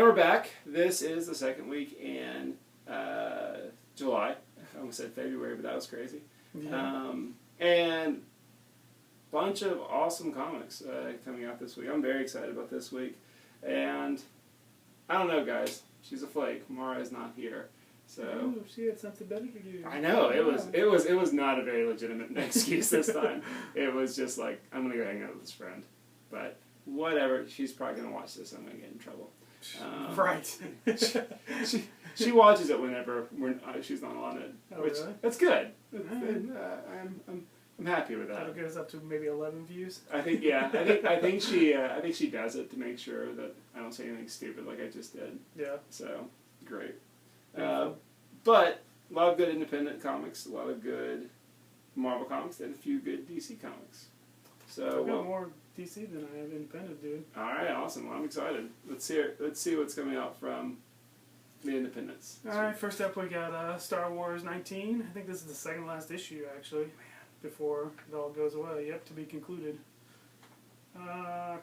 And we're back. This is the second week in July. I almost said February, but that was crazy. Yeah. And bunch of awesome comics coming out this week. I'm very excited about this week. And I don't know, guys. She's a flake. Mara is not here. So Ooh, she had something better to do. I know it was not a very legitimate excuse this time. It was just like, I'm gonna go hang out with this friend. But whatever. She's probably gonna watch this. I'm gonna get in trouble. Right. She watches it whenever she's not on it, Oh, which really? that's good. Alright. I'm happy with that. That'll get us up to maybe 11 views. I think she does it to make sure that I don't say anything stupid like I just did. Yeah. So great. Yeah. But a lot of good independent comics, a lot of good Marvel comics, and a few good DC comics. So I've got more DC than I have independent, dude. all right, awesome. Well, I'm excited. Let's see what's coming out from the independents. Alright, first up we got Star Wars 19. I think this is the second last issue, actually, before it all goes away. Yep, to be concluded.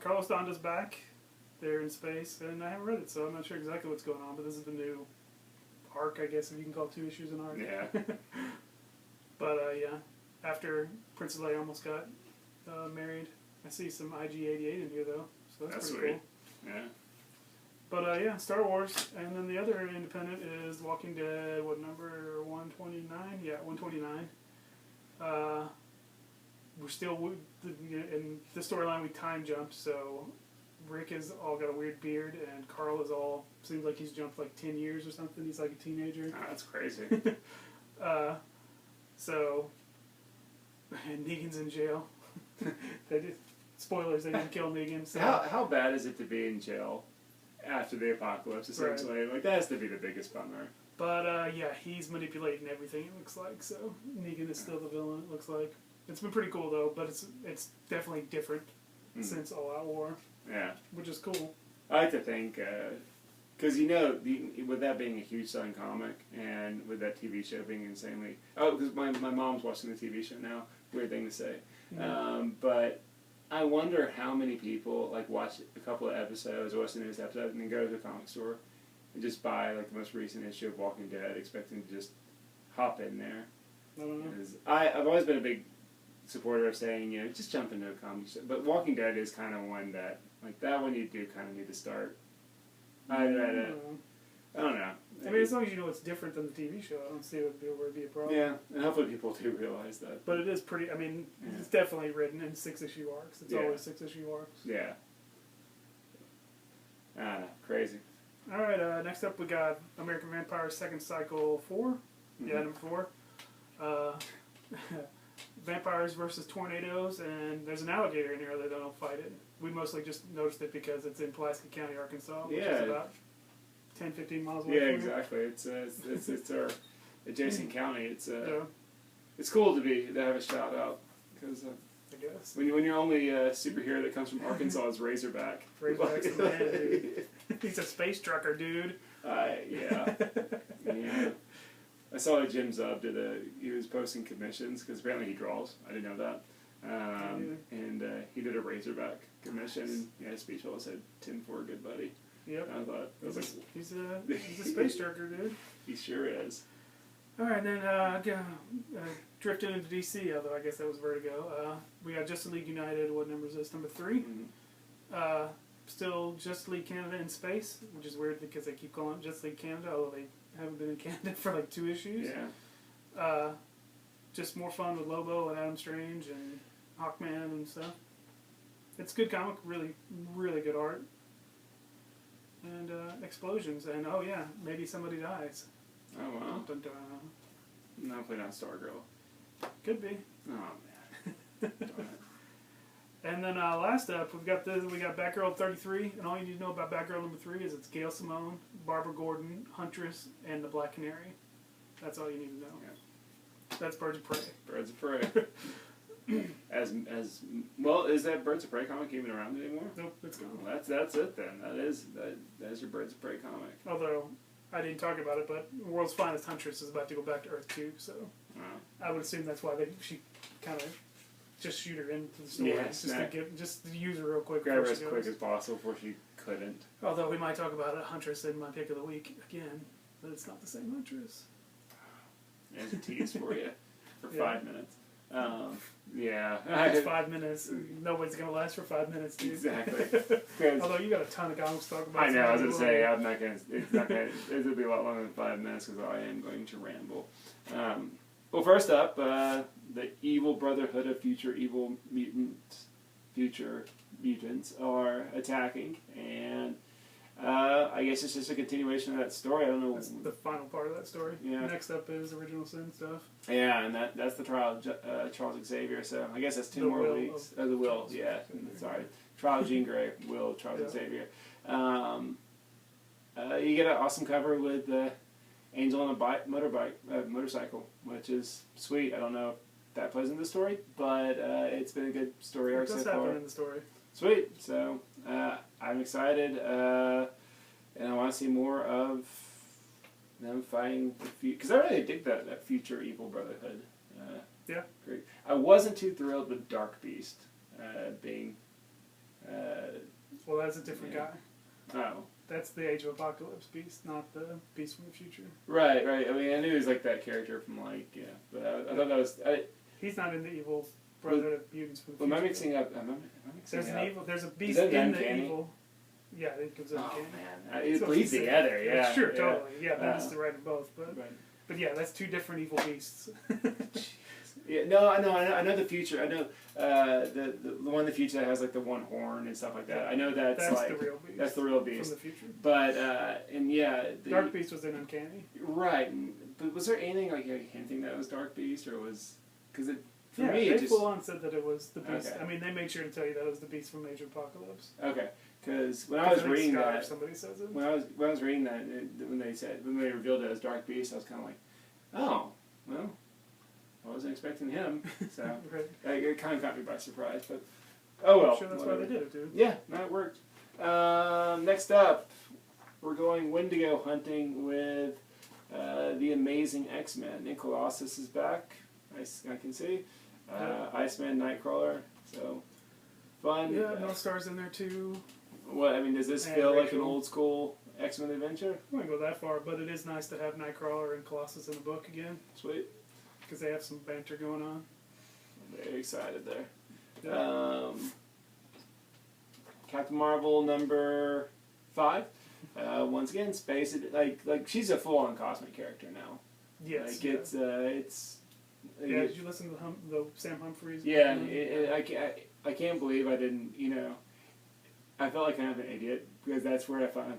Carlos Donda's back. They're in space, and I haven't read it, so I'm not sure exactly what's going on, but this is the new arc, I guess, if you can call 2 issues an arc. Yeah. But, yeah, after Princess Leia almost got married. I see some IG-88 in here, though, so that's pretty sweet. cool. Yeah. But, yeah, Star Wars, and then the other independent is Walking Dead, what, number 129? Yeah, 129. We're still, in the storyline we time jumped, so Rick has all got a weird beard, and Carl is all, seems like he's jumped like 10 years or something. He's like a teenager. Oh, that's crazy. So, and Negan's in jail. Spoilers, they didn't kill Negan. So. How bad is it to be in jail after the apocalypse, essentially? Right. Like, that has to be the biggest bummer. But, yeah, he's manipulating everything, it looks like, so Negan is still the villain, it looks like. It's been pretty cool, though, but it's definitely different since All Out War. Yeah. Which is cool. I like to think, because with that being a huge selling comic, and with that TV show being insanely... Oh, because my mom's watching the TV show now. Weird thing to say. Mm-hmm. But I wonder how many people like watch a couple of episodes, or watch the newest episode, and then go to the comic store and just buy like the most recent issue of Walking Dead, expecting to just hop in there. I don't know. I've always been a big supporter of saying, just jump into a comic show. But Walking Dead is kind of one that, like, that one you do kind of need to start. I don't know. I mean, as long as you know it's different than the TV show, I don't see it would be a problem. Yeah, and hopefully people do realize that. But it is pretty, I mean, it's definitely written in 6-issue arcs. It's always 6-issue arcs. Yeah. I don't know. Crazy. Alright, next up we got American Vampire Second Cycle 4. Mm-hmm. Yeah, number 4. Vampires versus tornadoes, and there's an alligator in here that don't fight it. We mostly just noticed it because it's in Pulaski County, Arkansas, which is about 10-15 miles away. Yeah, from exactly. It's our adjacent county. It's cool to have a shout out because I guess when you're only superhero that comes from Arkansas is Razorback. Razorback's the man, dude. He's a space trucker, dude. Yeah. I saw that Jim Zub he was posting commissions because apparently he draws. I didn't know that. And he did a Razorback commission. And his speech always said Tim Ford, good buddy. Yep. And I thought he's a space trucker, dude. He sure is. All right, and then drifting into DC, although I guess that was Vertigo. We got Justice League United. What number is this? Number 3. Mm-hmm. Still Justice League Canada in space, which is weird because they keep calling it Justice League Canada, although they haven't been in Canada for like 2 issues. Yeah. Just more fun with Lobo and Adam Strange and Hawkman and stuff. It's a good comic, really, really good art. And explosions, and oh yeah, maybe somebody dies. Oh wow. Dun, dun. No, playing on Stargirl. Could be. Oh man. And then last up, we got Batgirl 33, and all you need to know about Batgirl number 3 is it's Gail Simone, Barbara Gordon, Huntress, and the Black Canary. That's all you need to know. Yeah. That's Birds of Prey. Birds of Prey. As well, is that Birds of Prey comic even around anymore? Nope, it's gone. Well, that's it then. That is your Birds of Prey comic. Although I didn't talk about it, but World's Finest Huntress is about to go back to Earth too, so I would assume that's why she kind of just shoot her into the story. Yeah, just to use her real quick. Grab her as quick as possible before she couldn't. Although we might talk about a Huntress in my pick of the week again, but it's not the same Huntress. There's a tease for you for 5 minutes. Yeah. It's 5 minutes. Nobody's going to last for 5 minutes, dude. Exactly. Although you got a ton of comics to talk about. I know, I was going to say, I'm not going to, it'll be a lot longer than 5 minutes because I am going to ramble. Well, first up, the evil Brotherhood of Future Mutants are attacking, and I guess it's just a continuation of that story. I don't know. That's the final part of that story. Yeah. Next up is Original Sin stuff. Yeah, and that's the trial of Charles Xavier. So I guess that's two more weeks. The Will, yeah. Sorry, trial of Jean Grey, Will, Charles Xavier. You get an awesome cover with Angel on a motorcycle, which is sweet. I don't know if that plays in the story, but it's been a good story arc so far. It does happen in the story. Sweet. So I'm excited, and I want to see more of them fighting the future. Because I really dig that future evil Brotherhood. Yeah. Great. I wasn't too thrilled with Dark Beast being. Well, that's a different guy. Oh. That's the Age of Apocalypse Beast, not the Beast from the Future. Right. I mean, I knew he was like that character from but I thought that was. He's not in the evil Brotherhood of Mutants from the Future. Am I mixing up? There's an evil. There's a beast in the evil. Yeah, it comes up. Oh man, it bleeds together. Yeah, sure, totally. Yeah, that is the right of both, but yeah, that's two different evil beasts. Yeah, no, I know the future. I know the one in the future that has like the one horn and stuff like that. I know that's like the real beast. That's the real beast from the future. But and yeah, Dark Beast was in Uncanny. Right, but was there anything like hinting that it was Dark Beast or was because it? For me, they it just full on said that it was the beast. Okay. I mean, they made sure to tell you that it was the beast from Age of Apocalypse. Okay, because when I was reading that, somebody says it. When I was reading that, when they revealed it as Dark Beast, I was kind of like, oh, well, I wasn't expecting him, so right. It kind of caught me by surprise. But oh well, I'm sure that's why they did it, dude. Yeah, no, it worked. Next up, we're going Wendigo hunting with the Amazing X-Men. Nick Colossus is back. I can see. Iceman, Nightcrawler. So fun. Yeah, North Star's in there too. What I mean, does this feel like an old school X-Men adventure? I wouldn't go that far, but it is nice to have Nightcrawler and Colossus in the book again. Sweet. Because they have some banter going on. I'm very excited there. Yeah. Captain Marvel number 5. Once again, space. Like she's a full-on cosmic character now. Yes. Like it's. Yeah, did you listen to the Sam Humphries? Yeah, I can't believe I didn't, I felt like kind of an idiot, because that's where I finally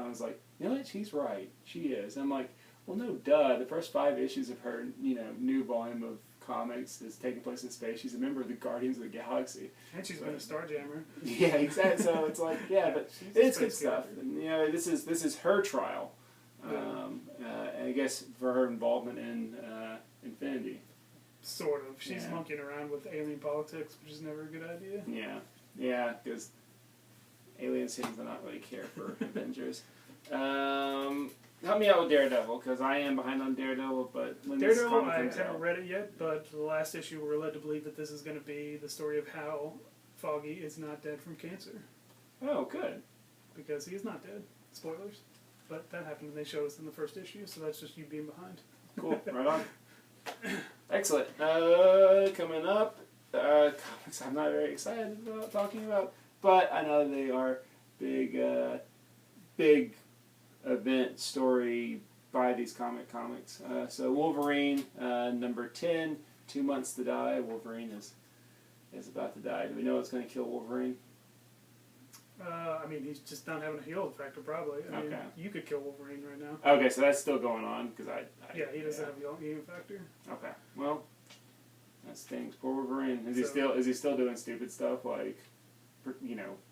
was like, you know what, she's right, she is. I'm like, well, no, duh, the first 5 issues of her, new volume of comics is taking place in space. She's a member of the Guardians of the Galaxy. And she's been a Starjammer. Yeah, exactly, so it's like, yeah, but it's good stuff. And, this is her trial, and I guess for her involvement in Infinity. Sort of. She's monkeying around with alien politics, which is never a good idea. Yeah, because aliens seem to not really care for Avengers. Help me out with Daredevil, because I am behind on Daredevil, but when Daredevil, I haven't read it yet, but the last issue we're led to believe that this is going to be the story of how Foggy is not dead from cancer. Oh, good. Because he is not dead. Spoilers. But that happened and they showed us in the first issue, so that's just you being behind. Cool, right on. Excellent. Coming up, comics I'm not very excited about talking about, but I know they are big event story by these comics. So Wolverine, number 10, 2 months to die. Wolverine is about to die. Do we know what's going to kill Wolverine? I mean, he's just not having a healing factor, probably. I mean, you could kill Wolverine right now. Okay, so that's still going on because he doesn't have a healing factor. Okay, well, that stings. Poor Wolverine. Is he still doing stupid stuff like,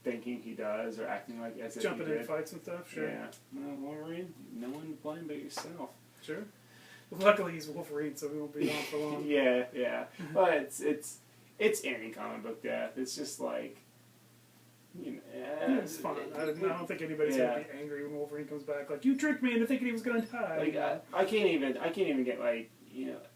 thinking he does or acting like as if he jumping in fights and stuff? Sure. Yeah. Well, Wolverine, no one to blame but yourself. Sure. Well, luckily he's Wolverine, so he won't be on for long. yeah. But it's any comic book death. It's just like. It's fine. I don't think anybody's gonna be angry when Wolverine comes back. Like, you tricked me into thinking he was gonna die. Like I can't even get I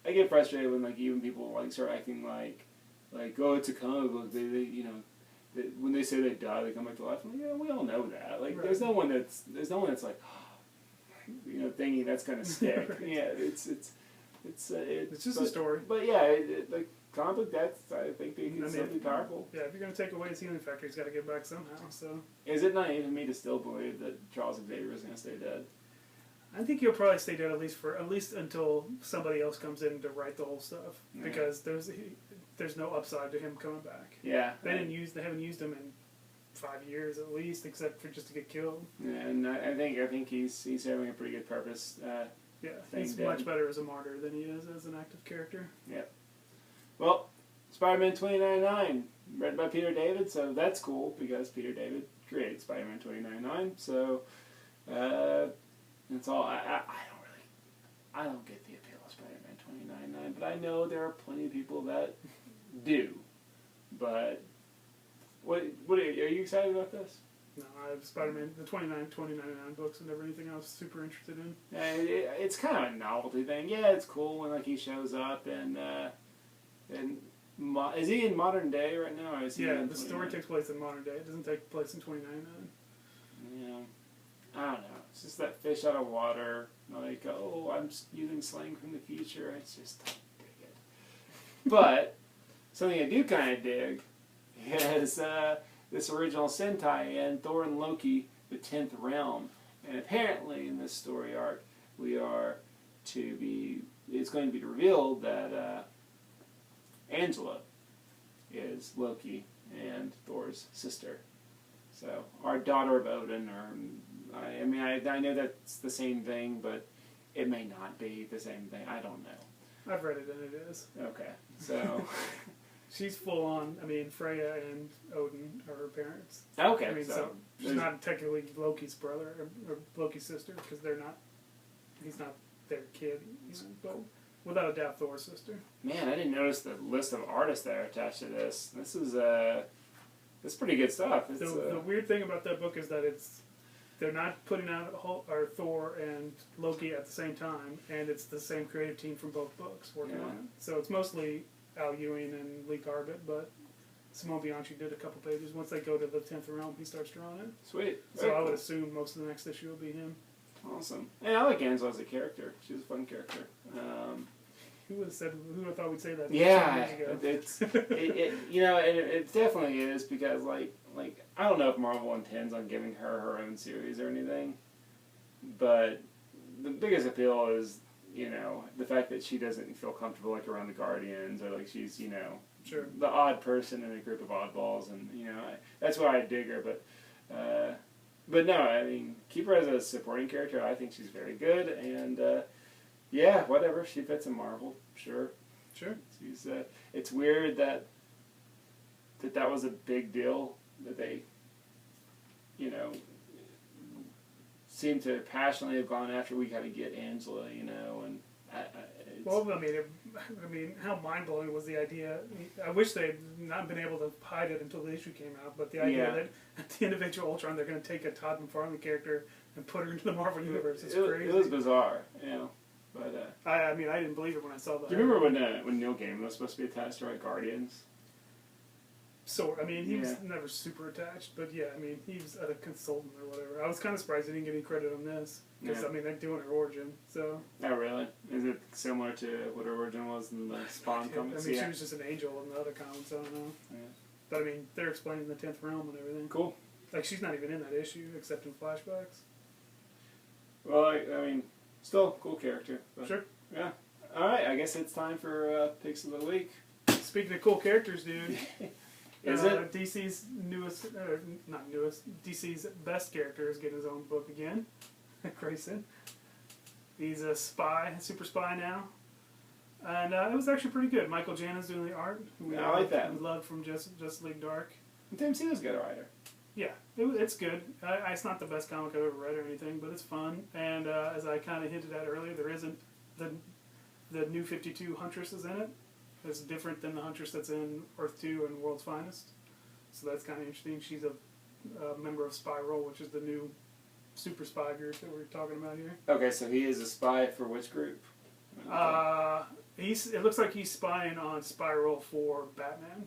get frustrated when even people start acting like like, oh, it's a comic book. They you know, when they say they die, they come back to life. I'm like, yeah, we all know that. Like, Right. there's no one that's like, you know, thinking that's gonna stick. Right. Yeah, it's just a story. But yeah, like comic book, that's I think they can still be powerful. Yeah, if you're gonna take away his healing factor, he's got to get back somehow. So Is it naive of me to still believe that Charles Xavier is gonna stay dead? I think he'll probably stay dead at least until somebody else comes in to write the whole stuff, Yeah. because there's no upside to him coming back. Yeah, They haven't used him in 5 years at least, except for just to get killed. Yeah, and I think he's having a pretty good purpose. Yeah, Thing he's dead. much better as a martyr than he is as an active character. Well, Spider-Man 2099, written by Peter David, so that's cool because Peter David created Spider-Man 2099. So that's all. I don't get the appeal of Spider-Man 2099, but I know there are plenty of people that do. But what are you excited about this? No, I have Spider-Man, the 2099 books, and never anything I was super interested in. It's kind of a novelty thing. Yeah, it's cool when like he shows up and is he in modern day right now? Or is he in The story takes place in modern day. It doesn't take place in 2099. Yeah, I don't know. It's just that fish out of water. Like, oh, I'm using slang from the future. It's just don't dig it. But something I do kind of dig is this original Sentai and Thor and Loki, the 10th Realm. And apparently in this story arc, it's going to be revealed that Angela is Loki and Thor's sister. So, our daughter of Odin, or, I know that's the same thing, but it may not be the same thing. I don't know. I've read it and it is. Okay, so... She's full on. I mean, Freya and Odin are her parents. Okay, I mean, so she's not technically Loki's brother or Loki's sister because they're not. He's not their kid, but without a doubt, Thor's sister. Man, I didn't notice the list of artists that are attached to this. This is pretty good stuff. The weird thing about that book is that they're not putting out Thor and Loki at the same time, and it's the same creative team from both books working on it. So it's mostly Al Ewing and Lee Garbett, but Simone Bianchi did a couple pages. Once they go to the 10th Realm, he starts drawing it. Sweet. So I would assume most of the next issue will be him. Awesome. And I like Angela as a character. She's a fun character. Who would have thought we'd say that? Yeah, 10 years ago? it definitely is because like I don't know if Marvel intends on giving her own series or anything, but the biggest appeal is the fact that she doesn't feel comfortable like around the Guardians or like she's Sure. the odd person in a group of oddballs, and that's why I dig her. But no, I mean, keep her as a supporting character. I think she's very good, and yeah, whatever, she fits in Marvel, sure. It's weird that was a big deal that they seem to passionately have gone after. We got to get Angela, and well, I mean, how mind blowing was the idea? I wish they'd not been able to hide it until the issue came out. But the idea that at the end of Age of Ultron, they're going to take a Todd McFarlane character and put her into the Marvel universe. It's crazy. It was bizarre, But I mean, I didn't believe it when I saw that. Do you remember when Neil Gaiman was supposed to be attached to write Guardians? I mean, he was never super attached, but yeah, I mean, he was a consultant or whatever. I was kind of surprised he didn't get any credit on this, because, I mean, they're doing her origin, so... Oh, really? Is it similar to what her origin was in the Spawn comics? I mean, she was just an angel in the other comics, I don't know. Yeah. But, I mean, they're explaining the 10th Realm and everything. Cool. Like, she's not even in that issue, except in flashbacks. Well, I mean, still cool character. But, sure. Yeah. Alright, I guess it's time for Picks of the Week. Speaking of cool characters, dude... Is it? DC's DC's best character is getting his own book again. Grayson. He's a spy, super spy now. And it was actually pretty good. Michael Jannon's doing the art. I like that. We loved from Justice League Dark. Tim Seel's a good writer. Yeah, it's good. It's not the best comic I've ever read or anything, but it's fun. And as I kind of hinted at earlier, there isn't the New 52 Huntress is in it. It's different than the Huntress that's in Earth 2 and World's Finest. So that's kind of interesting. She's a member of Spiral, which is the new super spy group that we're talking about here. Okay, so he is a spy for which group? It looks like he's spying on Spiral for Batman.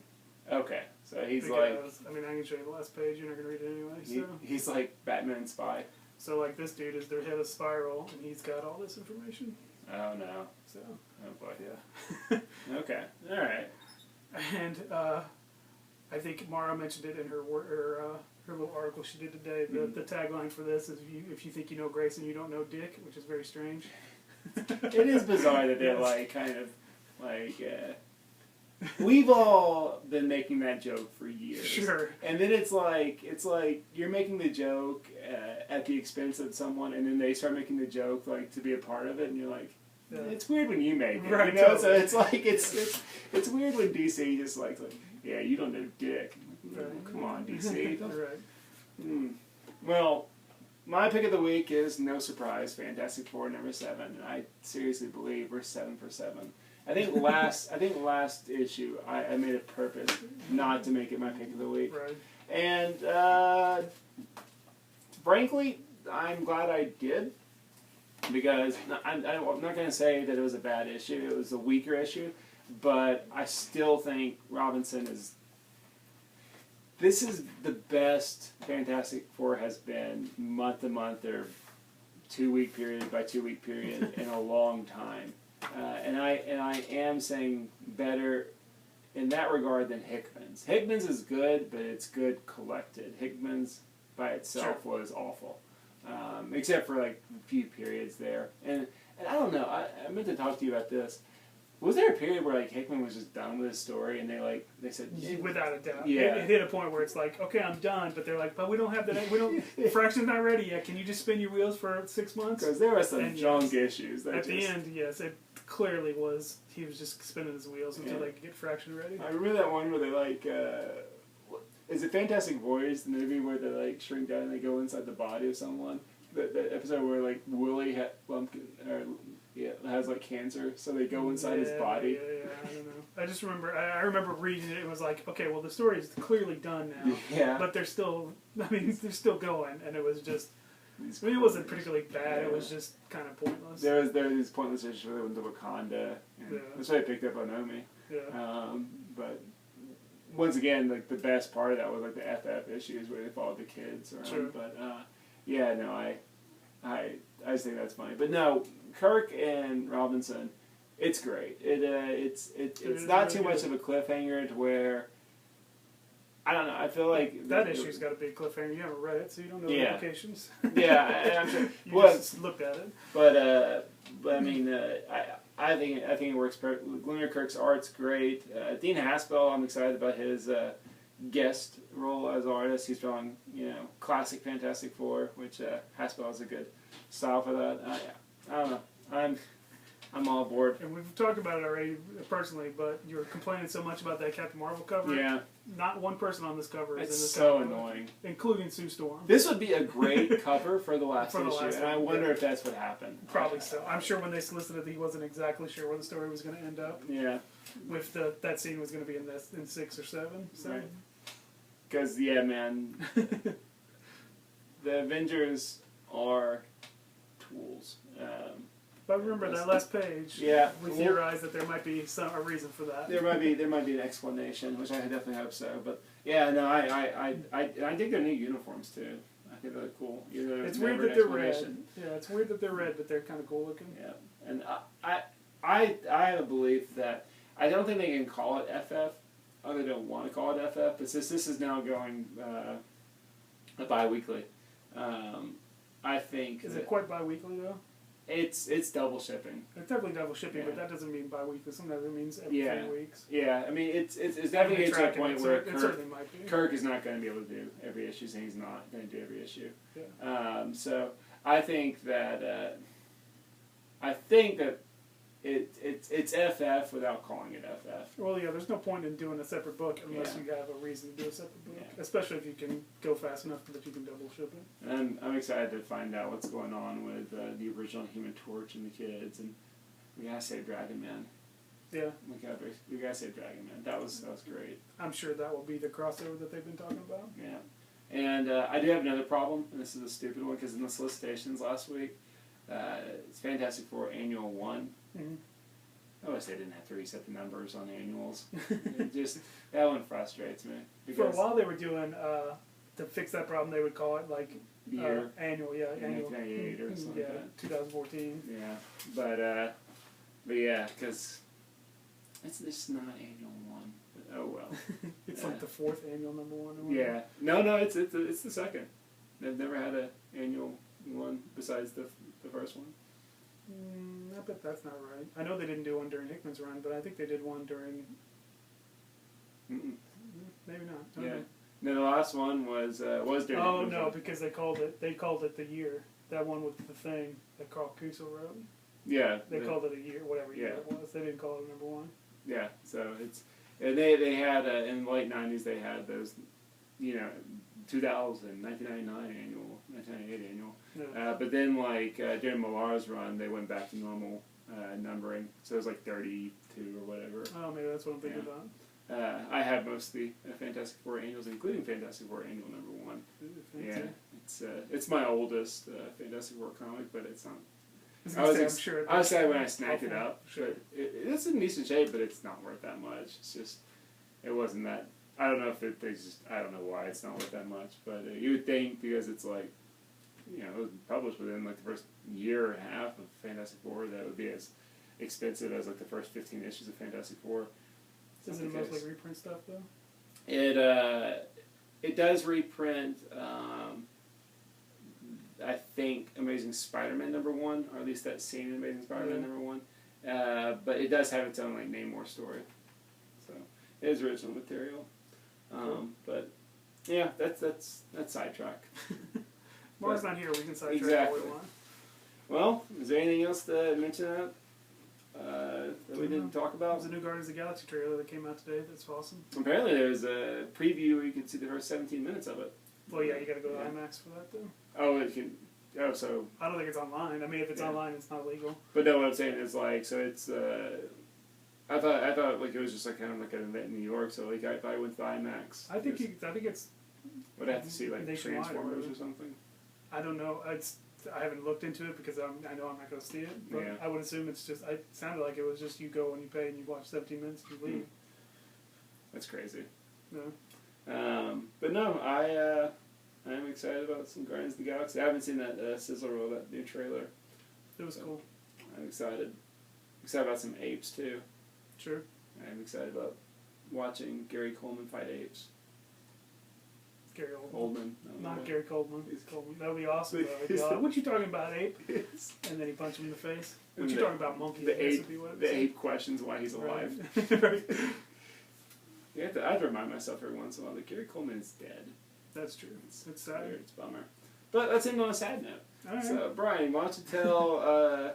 Okay, so he's because, I mean, I can show you the last page. You're not gonna read it anyway. So he's like Batman spy. So like this dude is their head of Spiral, and he's got all this information. Oh no. So. Oh boy. Yeah. Okay. All right. And I think Mara mentioned it in her little article she did today. The tagline for this is if you think you know Grayson, you don't know Dick, which is very strange. It is bizarre that they're like kind of like we've all been making that joke for years. Sure. And then it's like you're making the joke at the expense of someone, and then they start making the joke like to be a part of it, and you're like, it's weird when you make it, right? You know, Totally. so it's like it's weird when DC just like yeah, you don't know Dick. Right. Come on, DC. Right. Well, my pick of the week is no surprise, Fantastic Four #7, and I seriously believe we're 7 for 7. I think last issue I made a purpose not to make it my pick of the week, Right. and frankly, I'm glad I did. Because I'm not going to say that it was a bad issue. It was a weaker issue. But I still think Robinson is... This is the best Fantastic Four has been month to month or 2 week period by 2 week period in a long time. And I am saying better in that regard than Hickman's. Hickman's is good, but it's good collected. Hickman's by itself was awful. Except for like a few periods there, and I don't know. I meant to talk to you about this. Was there a period where like Hickman was just done with his story, and they said without a doubt, yeah, it hit a point where it's like, okay, I'm done, but they're like, but we don't have that. We don't. Fraction's not ready yet. Can you just spin your wheels for 6 months? Because there were some and junk issues. At the end, yes, it clearly was. He was just spinning his wheels until they could get Fraction ready. I remember that one where they like. Is it Fantastic Voyage, the movie where they like shrink down and they go inside the body of someone? The episode where like Willie has like cancer, so they go inside his body. Yeah, I don't know. I just remember. I remember reading it. It was like, okay, well, the story is clearly done now. Yeah. But they're still. I mean, they're still going, and it was just. I mean, it wasn't particularly bad. It was just kind of pointless. There were these pointless issues where they went to Wakanda. That's why I picked up on Omi. Yeah. But once again, like the best part of that was like the FF issues where they followed the kids around. Sure. But yeah, no, I just think that's funny. But no, Kirk and Robinson, it's great. It's not too much of a cliffhanger to where I don't know. I feel like that issue's got a big cliffhanger. You haven't read it, so you don't know the implications. Yeah, I'm sure. You just looked at it. But I mean, I think it works perfectly. Gunnar Kirk's art's great. Dean Haspel, I'm excited about his guest role as artist. He's drawing, classic Fantastic Four, which Haspel has a good style for that. I don't know. I'm all aboard. And we've talked about it already personally, but you're complaining so much about that Captain Marvel cover. Yeah. Not one person on this cover is in this so cover, annoying. Including Sue Storm. This would be a great cover for the last issue, and I wonder yeah. if that's what happened. Probably so. I'm sure when they solicited it, he wasn't exactly sure where the story was going to end up. Yeah. With that scene was going to be in 6 or 7. So. Right. Because, yeah, man, the Avengers are tools. But remember that last page. Yeah, we theorized that there might be a reason for that. There might be an explanation, which I definitely hope so. But yeah, no, I dig their new uniforms too. I think they're cool. It's weird that they're red. Yeah, it's weird that they're red, but they're kind of cool looking. Yeah, and I have a belief that I don't think they can call it FF. They don't want to call it FF, but since this is now going bi-weekly, I think is it quite bi-weekly though? It's double shipping. It's definitely double shipping, but that doesn't mean bi-weekly. Sometimes it means every 3 weeks. Yeah, I mean it's definitely to a point where Kirk is not going to be able to do every issue, and he's not going to do every issue. Yeah. So I think that it's FF without calling it FF. Well, yeah, there's no point in doing a separate book unless you have a reason to do a separate book, especially if you can go fast enough that you can double ship it. And I'm excited to find out what's going on with the original Human Torch and the kids, and we gotta save Dragon Man. Yeah. We gotta save Dragon Man. That was great. I'm sure that will be the crossover that they've been talking about. Yeah. And I do have another problem, and this is a stupid one, because in the solicitations last week, it's Fantastic Four Annual 1. Mm-hmm. I wish they didn't have to reset the numbers on annuals. It just, that one frustrates me. For a while they were doing, to fix that problem, they would call it like year, annual, annual. 1998 or something Yeah, like that. 2014. Yeah, but yeah, because it's just not annual one. But oh well. It's like the 4th annual number 1. Or Yeah, no, it's the second. They've never had an annual one besides the first one. I bet that's not right. I know they didn't do one during Hickman's run, but I think they did one during. Maybe not. I don't know. No, the last one was during. Oh no, because they called it the year. That one with the thing that Carl Kuso wrote. Yeah. They called it a year, whatever year it was. They didn't call it number 1. Yeah, so it's, and they had in the late 90s they had those, 2000, 1999 annual, 1998 annual. No. But then during Millar's run they went back to normal numbering, so it was like 32 or whatever. Oh, maybe that's what I'm thinking about. I have most of the Fantastic Four annuals, including Fantastic Four annual number 1. Yeah, it's my oldest Fantastic Four comic, but it's not. I'm sure. I was sad when I snagged it up. Sure. It's in decent shape, but it's not worth that much. It's just, it wasn't that. I don't know if I don't know why it's not worth that much, but you would think because it's like, it was published within like the first year and a half of Fantastic Four, that would be as expensive as like the first 15 issues of Fantastic Four. Isn't it mostly reprint stuff though? It does reprint. I think Amazing Spider-Man number 1, or at least that scene in Amazing Spider-Man number 1. But it does have its own like Namor story, so it is original material. But yeah, that's sidetrack. Mara's not here. We can sidetrack exactly. all we want. Well, is there anything else to mention that we didn't talk about? There's a new Guardians of the Galaxy trailer that came out today. That's awesome. Apparently, there's a preview where you can see the first 17 minutes of it. Well, yeah, you got to go to IMAX for that though. Oh, it can. Oh, so. I don't think it's online. I mean, if it's online, it's not legal. But no, what I'm saying is like, so it's. I thought like it was just like kind of like an event in New York. So like if I went to IMAX, I think it's. Would I have to see like Transformers or something? I don't know. I haven't looked into it because I know I'm not going to see it. But I would assume it's just. It sounded like it was just you go and you pay and you watch 17 minutes and you leave. That's crazy. No. But no, I am excited about some Guardians of the Galaxy. I haven't seen that sizzle reel, that new trailer. It was cool. I'm excited. Excited about some apes too. Sure. I'm excited about watching Gary Coleman fight apes. Gary Oldman. Not Gary Coleman. He's Coleman. That would be awesome. What you talking about, ape? And then he punched him in the face. What you talking about, monkey? The ape questions why he's alive. Right. I have to remind myself every once in a while that Gary Coleman is dead. That's true. It's sad. It's a bummer. But let's end on a sad note. All right. So, Brian, why don't you tell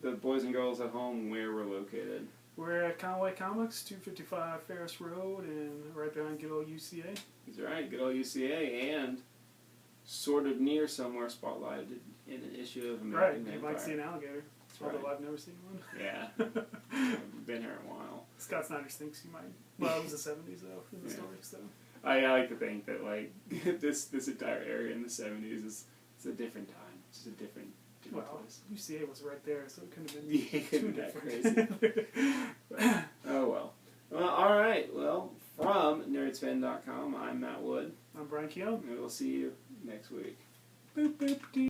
the boys and girls at home where we're located? We're at Conway Comics, 255 Ferris Road, and right behind good old UCA. He's right, good old UCA, and sort of near somewhere spotlighted in an issue of American Vampire. You might see an alligator. That's although I've never seen one. Yeah. I've been here a while. Scott Snyder thinks you might. Well, it was the 70s, though, in the story, so. I like to think that, like, this entire area in the 70s is a different time. It's just a different place. UCA was right there, so it couldn't have been too different. Crazy. Oh, well. Well, all right. Well, from nerdsfan.com, I'm Matt Wood. I'm Brian Keown. And we'll see you next week. Boop, boop, dee.